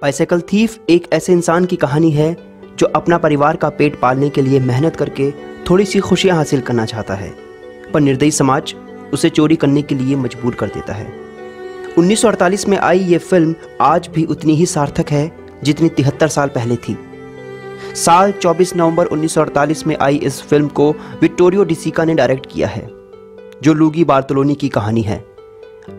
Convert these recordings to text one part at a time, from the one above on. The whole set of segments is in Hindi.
बाइसाइकिल थीफ एक ऐसे इंसान की कहानी है जो अपना परिवार का पेट पालने के लिए मेहनत करके थोड़ी सी खुशियां हासिल करना चाहता है, पर निर्दयी समाज उसे चोरी करने के लिए मजबूर कर देता है। 1948 में आई ये फिल्म आज भी उतनी ही सार्थक है जितनी 73 साल पहले थी। साल 24 नवंबर 1948 में आई इस फिल्म को विक्टोरियो डिसिका ने डायरेक्ट किया है, जो लुगी बार्तोलोनी की कहानी है।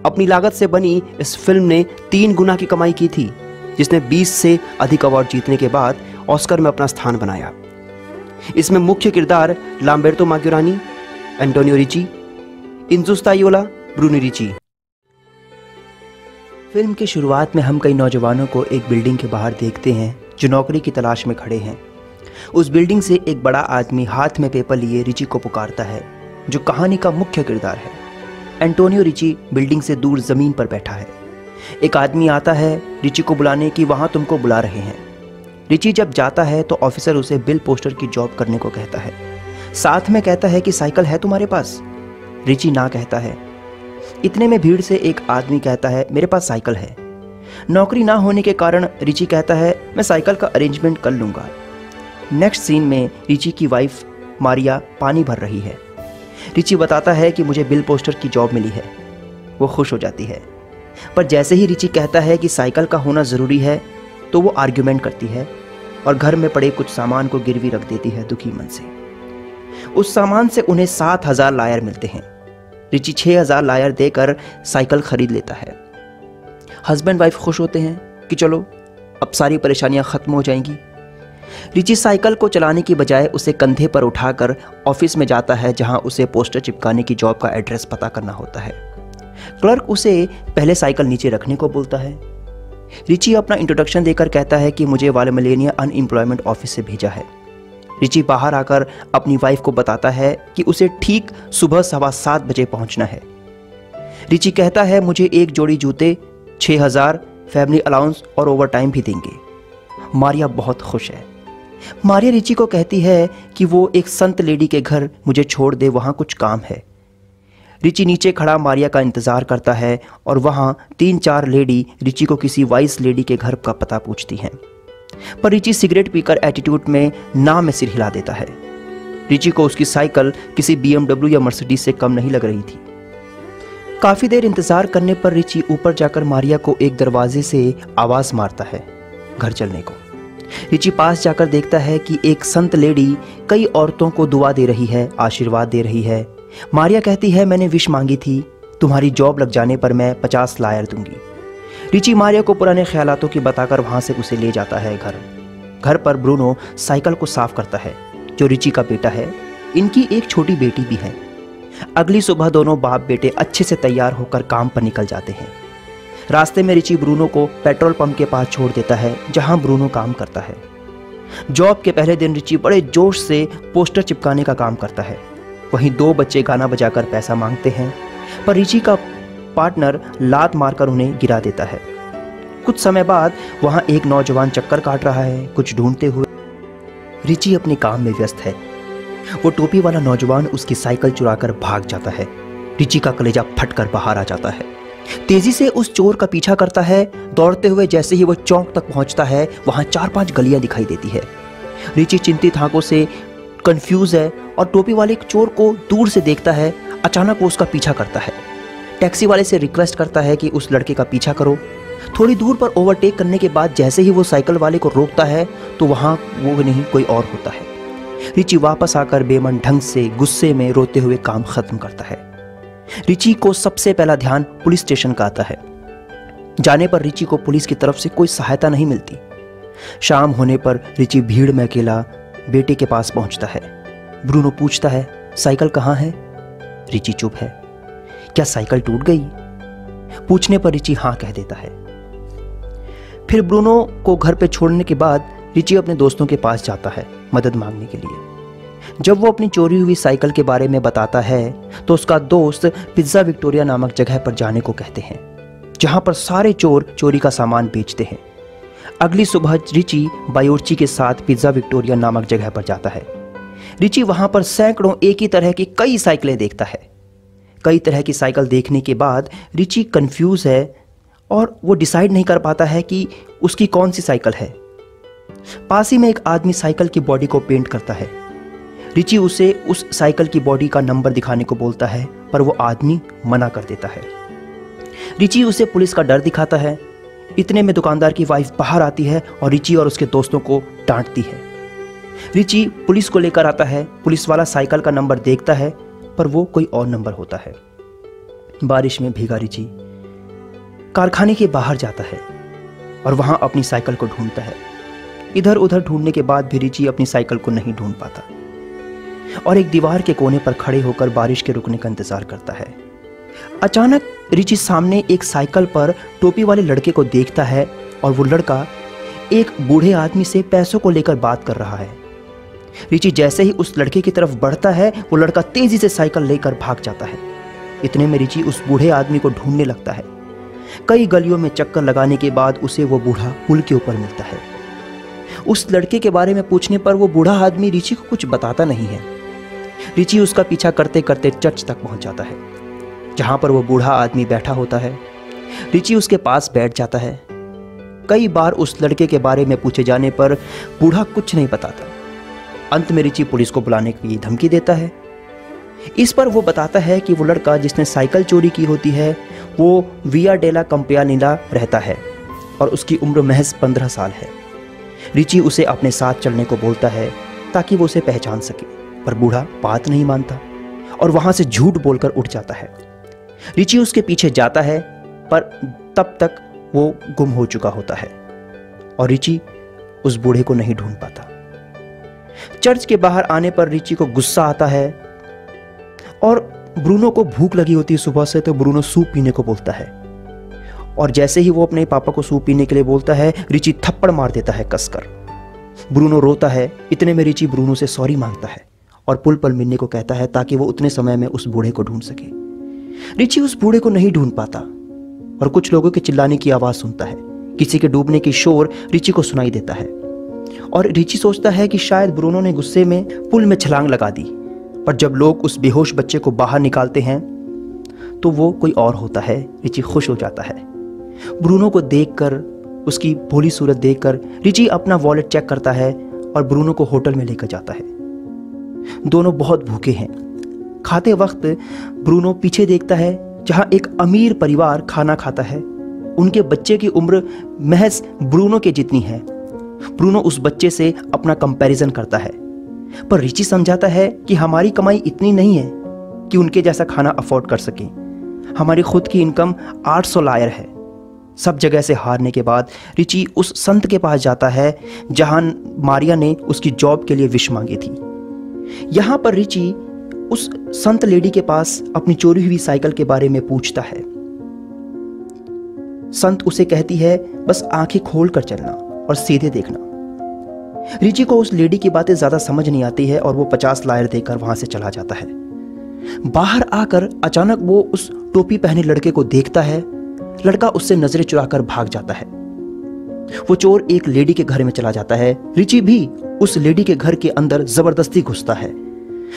अपनी लागत से बनी इस फिल्म ने 3 गुना की कमाई की थी, जिसने 20 से अधिक अवार्ड जीतने के बाद ऑस्कर में अपना स्थान बनाया। इसमें मुख्य किरदार Lamberto Maggiorani, Antonio Ricci, Enzo Staiola, Bruno Ricci. Film की शुरुआत में हम कई नौजवानों को एक बिल्डिंग के बाहर देखते हैं जो नौकरी की तलाश में खड़े हैं। उस बिल्डिंग से एक बड़ा आदमी हाथ में पेपर लिए रिची को पुकारता है, जो कहानी का मुख्य किरदार है। एंटोनियो रिची बिल्डिंग से दूर जमीन पर बैठा है। एक आदमी आता है रिची को बुलाने की वहां तुमको बुला रहे हैं। रिची जब जाता है तो ऑफिसर उसे बिल पोस्टर की जॉब करने को कहता है। साथ में कहता है कि साइकिल है तुम्हारे पास? रिची ना कहता है। इतने में भीड़ से एक आदमी कहता है मेरे पास साइकिल है। नौकरी ना होने के कारण रिची कहता है मैं साइकिल का अरेंजमेंट कर लूँगा। नेक्स्ट सीन में रिची की वाइफ मारिया पानी भर रही है। रिची बताता है कि मुझे बिल पोस्टर की जॉब मिली है। वो खुश हो जाती है, पर जैसे ही रिची कहता है कि साइकिल का होना ज़रूरी है तो वो आर्ग्यूमेंट करती है और घर में पड़े कुछ सामान को गिरवी रख देती है दुखी मन से। उस सामान से उन्हें 7,000 लायर मिलते हैं। रिची 6,000 लायर देकर साइकिल खरीद लेता है। हस्बैंड वाइफ खुश होते हैं कि चलो अब सारी परेशानियां खत्म हो जाएंगी। रिची साइकिल को चलाने की बजाय उसे कंधे पर उठाकर ऑफिस में जाता है, जहां उसे पोस्टर चिपकाने की जॉब का एड्रेस पता करना होता है। क्लर्क उसे पहले साइकिल नीचे रखने को बोलता है। रिची अपना इंट्रोडक्शन देकर कहता है कि मुझे वालेमलेनिया अनएम्प्लॉयमेंट ऑफिस से भेजा है। रिची बाहर आकर अपनी वाइफ को बताता है कि उसे ठीक सुबह 7:15 बजे पहुंचना है। रिची कहता है मुझे एक जोड़ी जूते, 6,000 फैमिली अलाउंस और ओवर टाइम भी देंगे। मारिया बहुत खुश है। मारिया रिची को कहती है कि वो एक संत लेडी के घर मुझे छोड़ दे, वहाँ कुछ काम है। रिची नीचे खड़ा मारिया का इंतज़ार करता है और वहाँ 3-4 लेडी रिची को किसी वाइस लेडी के घर का पता पूछती हैं, पर रिची सिगरेट पीकर एटीट्यूड में ना में सिर हिला देता है। रिची को उसकी साइकिल किसी BMW या मर्सिडीज से कम नहीं लग रही थी। काफ़ी देर इंतज़ार करने पर रिची ऊपर जाकर मारिया को एक दरवाजे से आवाज़ मारता है घर चलने को। रिची पास जाकर देखता है कि एक संत लेडी कई औरतों को दुआ दे रही है, आशीर्वाद दे रही है। मारिया कहती है मैंने विश मांगी थी, तुम्हारी जॉब लग जाने पर मैं 50 लायर दूंगी। रिची मारिया को पुराने ख्यालातों की बताकर वहां से उसे ले जाता है घर पर ब्रूनो साइकिल को साफ करता है, जो रिची का बेटा है। इनकी एक छोटी बेटी भी है। अगली सुबह दोनों बाप बेटे अच्छे से तैयार होकर काम पर निकल जाते हैं। रास्ते में रिची ब्रूनो को पेट्रोल पंप के पास छोड़ देता है, जहां ब्रूनो काम करता है। जॉब के पहले दिन रिची बड़े जोश से पोस्टर चिपकाने का काम करता है। वहीं 2 बच्चे गाना बजाकर पैसा मांगते हैं, पर रिची का पार्टनर लात मारकर उन्हें गिरा देता है। कुछ समय बाद वहां एक नौजवान चक्कर काट रहा है, कुछ ढूंढते हुए। रिची अपने काम में व्यस्त है। वो टोपी वाला नौजवान उसकी साइकिल चुराकर भाग जाता है। रिची का कलेजा फटकर बाहर आ जाता है। तेजी से उस चोर का पीछा करता है। दौड़ते हुए जैसे ही वो चौक तक पहुंचता है, वहां 4-5 गलियां दिखाई देती है। रिची चिंतित आंखों से कंफ्यूज है और टोपी वाले चोर को दूर से देखता है। अचानक वो उसका पीछा करता है। टैक्सी वाले से रिक्वेस्ट करता है कि उस लड़के का पीछा करो। थोड़ी दूर पर ओवरटेक करने के बाद जैसे ही वो साइकिल वाले को रोकता है तो वहां वो नहीं कोई और होता है। रिची वापस आकर बेमन ढंग से गुस्से में रोते हुए काम खत्म करता है। रिची को सबसे पहला ध्यान पुलिस स्टेशन का आता है। जाने पर रिची को पुलिस की तरफ से कोई सहायता नहीं मिलती। शाम होने पर रिची भीड़ में अकेला बेटे के पास पहुंचता है। ब्रूनो पूछता है साइकिल कहाँ है? रिची चुप है। क्या साइकिल टूट गई? पूछने पर रिची हाँ कह देता है। फिर ब्रूनो को घर पे छोड़ने के बाद रिची अपने दोस्तों के पास जाता है मदद मांगने के लिए। जब वो अपनी चोरी हुई साइकिल के बारे में बताता है तो उसका दोस्त पिज्जा विक्टोरिया नामक जगह पर जाने को कहते हैं, जहां पर सारे चोर चोरी का सामान बेचते हैं। अगली सुबह रिची बायोर्ची के साथ पिज्जा विक्टोरिया नामक जगह पर जाता है। रिची वहां पर सैकड़ों एक ही तरह की कई साइकिलें देखता है। कई तरह की साइकिल देखने के बाद रिची कंफ्यूज है और वो डिसाइड नहीं कर पाता है कि उसकी कौन सी साइकिल है। पास ही में एक आदमी साइकिल की बॉडी को पेंट करता है। रिची उसे उस साइकिल की बॉडी का नंबर दिखाने को बोलता है, पर वो आदमी मना कर देता है। रिची उसे पुलिस का डर दिखाता है। इतने में दुकानदार की वाइफ बाहर आती है और रिची और उसके दोस्तों को डांटती है। रिची पुलिस को लेकर आता है। पुलिस वाला साइकिल का नंबर देखता है, पर वो कोई और नंबर होता है। बारिश में भीगा रिची कारखाने के बाहर जाता है और वहां अपनी साइकिल को ढूंढता है। इधर उधर ढूंढने के बाद भी रिची अपनी साइकिल को नहीं ढूंढ पाता और एक दीवार के कोने पर खड़े होकर बारिश के रुकने का इंतजार करता है। अचानक रिची सामने एक साइकिल पर टोपी वाले लड़के को देखता है और वो लड़का एक बूढ़े आदमी से पैसों को लेकर बात कर रहा है। रिची जैसे ही उस लड़के की तरफ बढ़ता है, वो लड़का तेजी से साइकिल लेकर भाग जाता है। इतने में रिची उस बूढ़े आदमी को ढूंढने लगता है। कई गलियों में चक्कर लगाने के बाद उसे वो बूढ़ा पुल के ऊपर मिलता है। उस लड़के के बारे में पूछने पर वो बूढ़ा आदमी रिची को कुछ बताता नहीं है। रिची उसका पीछा करते करते चर्च तक पहुंच जाता है, जहां पर वो बूढ़ा आदमी बैठा होता है। रिची उसके पास बैठ जाता है। कई बार उस लड़के के बारे में पूछे जाने पर बूढ़ा कुछ नहीं बताता। अंत में रिची पुलिस को बुलाने की धमकी देता है। इस पर वो बताता है कि वो लड़का जिसने साइकिल चोरी की होती है वो विया डेला कंपियानिला रहता है और उसकी उम्र महज 15 साल है। रिची उसे अपने साथ चलने को बोलता है ताकि वो उसे पहचान सके, पर बूढ़ा बात नहीं मानता और वहां से झूठ बोलकर उठ जाता है। रिची उसके पीछे जाता है, पर तब तक वो गुम हो चुका होता है और रिची उस बूढ़े को नहीं ढूंढ पाता। चर्च के बाहर आने पर रिची को गुस्सा आता है और ब्रूनो को भूख लगी होती है सुबह से, तो ब्रूनो सूप पीने को बोलता है और जैसे ही वो अपने पापा को सूप पीने के लिए बोलता है, रिची थप्पड़ मार देता है कसकर। ब्रूनो रोता है। इतने में रिची ब्रूनो से सॉरी मांगता है और पुल पर मिलने को कहता है ताकि वो उतने समय में उस बूढ़े को ढूंढ सके। रिची उस बूढ़े को नहीं ढूंढ पाता और कुछ लोगों के चिल्लाने की आवाज सुनता है। किसी के डूबने की शोर रिची को सुनाई देता है और रिची सोचता है कि शायद ब्रूनो ने गुस्से में पुल में छलांग लगा दी, पर जब लोग उस बेहोश बच्चे को बाहर निकालते हैं तो वो कोई और होता है। रिची खुश हो जाता है। ब्रूनो को देखकर, उसकी भोली सूरत देखकर रिची अपना वॉलेट चेक करता है और ब्रूनो को होटल में लेकर जाता है। दोनों बहुत भूखे हैं। खाते वक्त ब्रूनो पीछे देखता है जहां एक अमीर परिवार खाना खाता है। उनके बच्चे की उम्र महज ब्रूनो के जितनी है। ब्रूनो उस बच्चे से अपना कंपैरिजन करता है, पर रिची समझाता है कि हमारी कमाई इतनी नहीं है कि उनके जैसा खाना अफोर्ड कर सके। हमारी खुद की इनकम 800 लायर है। सब जगह से हारने के बाद रिची उस संत के पास जाता है जहां मारिया ने उसकी जॉब के लिए विश मांगी थी। यहां पर रिची उस संत लेडी के पास अपनी चोरी हुई साइकिल के बारे में पूछता है। संत उसे कहती है बस आंखें खोल कर चलना और सीधे देखना। रिची को उस लेडी की बातें ज्यादा समझ नहीं आती है और वो 50 लायर देकर वहां से चला जाता है। बाहर आकर अचानक वो उस टोपी पहने लड़के को देखता है। लड़का उससे नजरें चुराकर भाग जाता है। वो चोर एक लेडी के घर में चला जाता है। रिची भी उस लेडी के घर के अंदर जबरदस्ती घुसता है।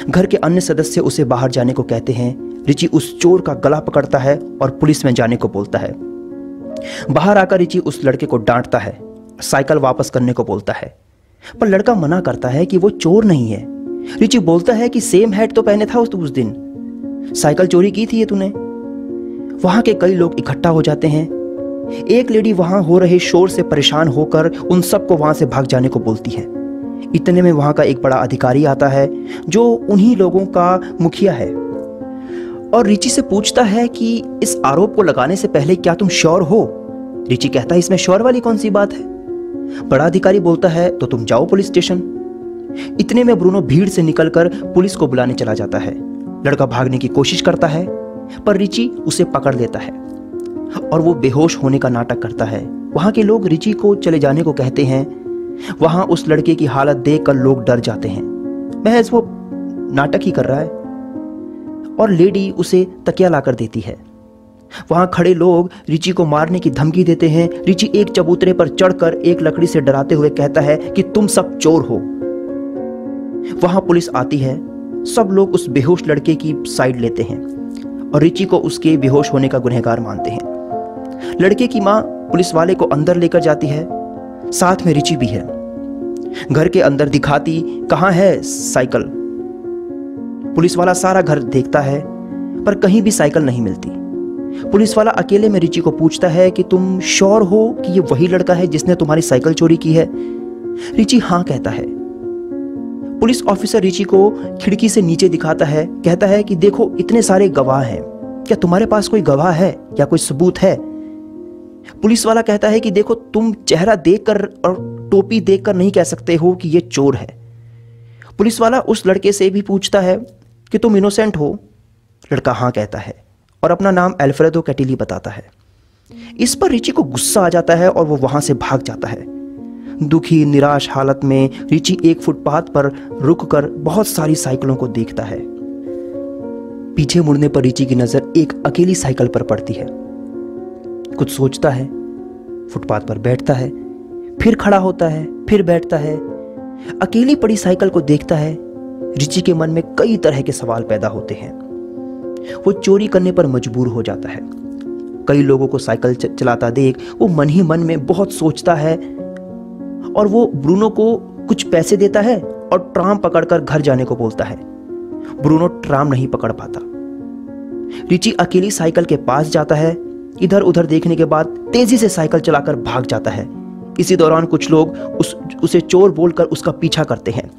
घर के अन्य सदस्य उसे बाहर जाने को कहते हैं। रिची उस चोर का गला पकड़ता है और पुलिस में जाने को बोलता है। बाहर आकर रिची उस लड़के को डांटता है, साइकिल वापस करने को बोलता है, पर लड़का मना करता है कि वो चोर नहीं है। रिची बोलता है कि सेम हैट तो पहने था उस दिन, साइकिल चोरी की थी ये तूने। वहां के कई लोग इकट्ठा हो जाते हैं। एक लेडी वहां हो रहे शोर से परेशान होकर उन सबको वहां से भाग जाने को बोलती है। इतने में वहां का एक बड़ा अधिकारी आता है जो उन्हीं लोगों का मुखिया है और रिची से पूछता है कि इस आरोप को लगाने से पहले क्या तुम श्योर हो। रिची कहता है इसमें श्योर वाली कौन सी बात है। बड़ा अधिकारी बोलता है तो तुम जाओ पुलिस स्टेशन। इतने में ब्रूनो भीड़ से निकलकर पुलिस को बुलाने चला जाता है। लड़का भागने की कोशिश करता है पर रिची उसे पकड़ लेता है और वो बेहोश होने का नाटक करता है। वहां के लोग रिची को चले जाने को कहते हैं। वहां उस लड़के की हालत देखकर लोग डर जाते हैं, महज वो नाटक ही कर रहा है, और लेडी उसे तकिया लाकर देती है। वहां खड़े लोग रिची को मारने की धमकी देते हैं। रिची एक चबूतरे पर चढ़कर एक लकड़ी से डराते हुए कहता है कि तुम सब चोर हो। वहां पुलिस आती है। सब लोग उस बेहोश लड़के की साइड लेते हैं और रिची को उसके बेहोश होने का गुनहगार मानते हैं। लड़के की माँ पुलिस वाले को अंदर लेकर जाती है, साथ में रिची भी है। घर के अंदर दिखाती कहाँ है साइकिल। पुलिस वाला सारा घर देखता है पर कहीं भी साइकिल नहीं मिलती। पुलिस वाला अकेले में रिची को पूछता है कि तुम श्योर हो कि ये वही लड़का है जिसने तुम्हारी साइकिल चोरी की है? रिची हाँ कहता है। पुलिस ऑफिसर रिची को खिड़की से नीचे दिखाता है, कहता है कि देखो इतने सारे गवाह हैं, क्या तुम्हारे पास कोई गवाह है या कोई सबूत है? पुलिस वाला कहता है कि देखो तुम चेहरा देखकर और टोपी देखकर नहीं कह सकते हो कि ये चोर है। पुलिस वाला उस लड़के से भी पूछता है कि तुम इनोसेंट हो? लड़का हाँ कहता है और अपना नाम अल्फ्रेडो कैटिली बताता है। इस पर रिची को गुस्सा आ जाता है और वो वहां से भाग जाता है। दुखी निराश हालत में रिची एक फुटपाथ पर रुककर बहुत सारी साइकिलों को देखता है। पीछे मुड़ने पर रिची की नजर एक अकेली साइकिल पर पड़ती है। कुछ सोचता है, फुटपाथ पर बैठता है, फिर खड़ा होता है, फिर बैठता है। अकेली पड़ी साइकिल को देखता है। रिची के मन में कई तरह के सवाल पैदा होते हैं। वो चोरी करने पर मजबूर हो जाता है। कई लोगों को साइकिल चलाता देख वो मन ही मन में बहुत सोचता है और वो ब्रूनो को कुछ पैसे देता है और ट्राम पकड़कर घर जाने को बोलता है। ब्रूनो ट्राम नहीं पकड़ पाता। रिची अकेली साइकिल के पास जाता है। इधर उधर देखने के बाद तेजी से साइकिल चलाकर भाग जाता है। इसी दौरान कुछ लोग उसे चोर बोलकर उसका पीछा करते हैं।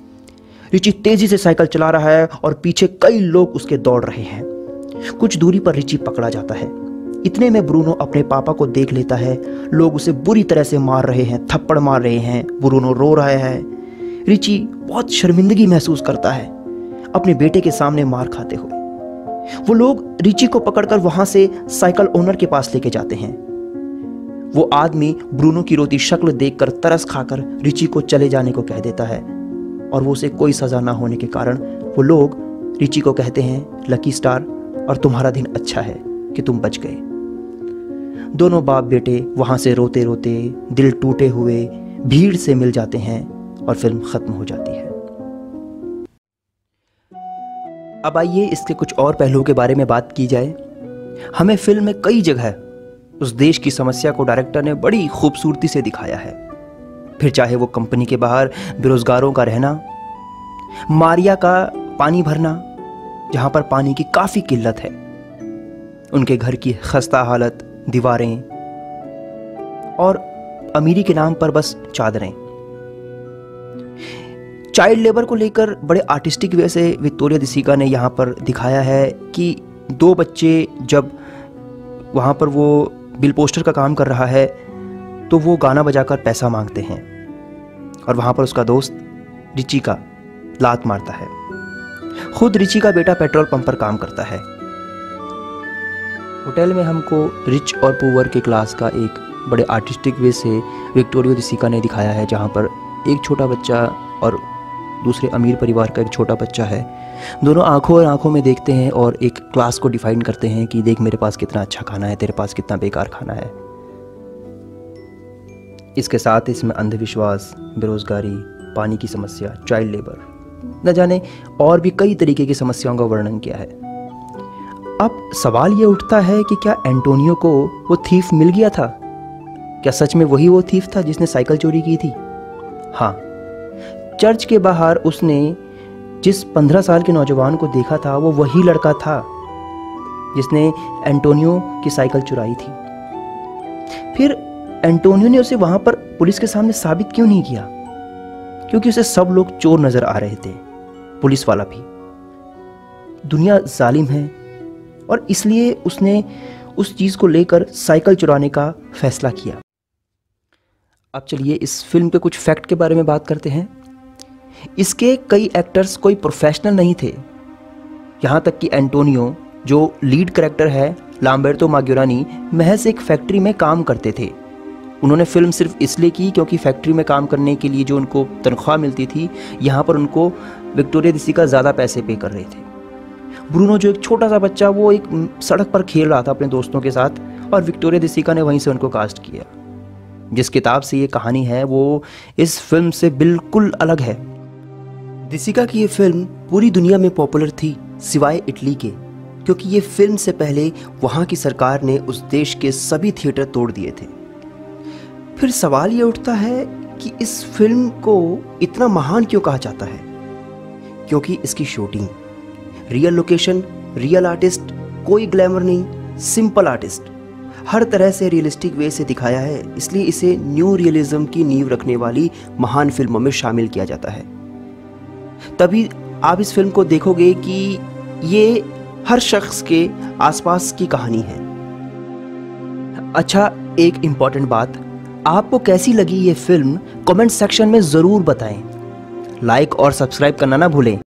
रिची तेजी से साइकिल चला रहा है और पीछे कई लोग उसके दौड़ रहे हैं। कुछ दूरी पर रिची पकड़ा जाता है। इतने में ब्रूनो अपने पापा को देख लेता है। लोग उसे बुरी तरह से मार रहे हैं, थप्पड़ मार रहे हैं। ब्रूनो रो रहा है। रिची बहुत शर्मिंदगी महसूस करता है अपने बेटे के सामने मार खाते हुए। वो लोग रिची को पकड़कर वहां से साइकिल ओनर के पास लेके जाते हैं। वो आदमी ब्रूनो की रोती शक्ल देखकर तरस खाकर रिची को चले जाने को कह देता है और वो उसे कोई सजा ना होने के कारण वो लोग रिची को कहते हैं लकी स्टार और तुम्हारा दिन अच्छा है कि तुम बच गए। दोनों बाप बेटे वहां से रोते रोते दिल टूटे हुए भीड़ से मिल जाते हैं और फिल्म खत्म हो जाती है। अब आइए इसके कुछ और पहलुओं के बारे में बात की जाए। हमें फिल्म में कई जगह उस देश की समस्या को डायरेक्टर ने बड़ी खूबसूरती से दिखाया है। फिर चाहे वो कंपनी के बाहर बेरोजगारों का रहना, मारिया का पानी भरना जहां पर पानी की काफी किल्लत है, उनके घर की खस्ता हालत, दीवारें और अमीरी के नाम पर बस चादरें। चाइल्ड लेबर को लेकर बड़े आर्टिस्टिक वे से विक्टोरिया द सिका ने यहाँ पर दिखाया है कि दो बच्चे जब वहाँ पर वो बिल पोस्टर का काम कर रहा है तो वो गाना बजाकर पैसा मांगते हैं और वहाँ पर उसका दोस्त रिची का लात मारता है। खुद रिची का बेटा पेट्रोल पंप पर काम करता है। होटल में हमको रिच और पुअर के क्लास का एक बड़े आर्टिस्टिक वे से विक्टोरिया द सिका ने दिखाया है, जहाँ पर एक छोटा बच्चा और दूसरे अमीर परिवार का एक छोटा बच्चा है। दोनों आंखों और आंखों में देखते हैं और एक क्लास को डिफाइन करते हैं कि देख मेरे पास कितना अच्छा खाना है, तेरे पास कितना बेकार खाना है। इसके साथ इसमें अंधविश्वास, बेरोजगारी, पानी की समस्या, चाइल्ड लेबर, न जाने और भी कई तरीके की समस्याओं का वर्णन किया है। अब सवाल ये उठता है कि क्या एंटोनियो को वो थीफ मिल गया था? क्या सच में वही वो थीफ था जिसने साइकिल चोरी की थी? हाँ, चर्च के बाहर उसने जिस 15 साल के नौजवान को देखा था वो वही लड़का था जिसने एंटोनियो की साइकिल चुराई थी। फिर एंटोनियो ने उसे वहां पर पुलिस के सामने साबित क्यों नहीं किया? क्योंकि उसे सब लोग चोर नजर आ रहे थे, पुलिस वाला भी। दुनिया जालिम है और इसलिए उसने उस चीज को लेकर साइकिल चुराने का फैसला किया। अब चलिए इस फिल्म के कुछ फैक्ट के बारे में बात करते हैं। इसके कई एक्टर्स कोई प्रोफेशनल नहीं थे। यहाँ तक कि एंटोनियो जो लीड कैरेक्टर है, लाम्बर्टो माग्योरानी, महज एक फैक्ट्री में काम करते थे। उन्होंने फिल्म सिर्फ इसलिए की क्योंकि फैक्ट्री में काम करने के लिए जो उनको तनख्वाह मिलती थी, यहाँ पर उनको विक्टोरिया द सिका ज़्यादा पैसे पे कर रहे थे। ब्रूनो जो एक छोटा सा बच्चा, वो एक सड़क पर खेल रहा था अपने दोस्तों के साथ और विक्टोरिया द सिका ने वहीं से उनको कास्ट किया। जिस किताब से ये कहानी है वो इस फिल्म से बिल्कुल अलग है। द सिका की ये फिल्म पूरी दुनिया में पॉपुलर थी सिवाय इटली के, क्योंकि ये फिल्म से पहले वहाँ की सरकार ने उस देश के सभी थिएटर तोड़ दिए थे। फिर सवाल ये उठता है कि इस फिल्म को इतना महान क्यों कहा जाता है? क्योंकि इसकी shooting, real location, real artist, कोई ग्लैमर नहीं, सिंपल आर्टिस्ट, हर तरह से रियलिस्टिक वे से दिखाया है, इसलिए इसे न्यू रियलिज्म की नींव रखने वाली महान फिल्मों में शामिल किया जाता है। तभी आप इस फिल्म को देखोगे कि ये हर शख्स के आसपास की कहानी है। अच्छा, एक इम्पॉर्टेंट बात, आपको कैसी लगी ये फिल्म कमेंट सेक्शन में ज़रूर बताएं। लाइक और सब्सक्राइब करना ना भूलें।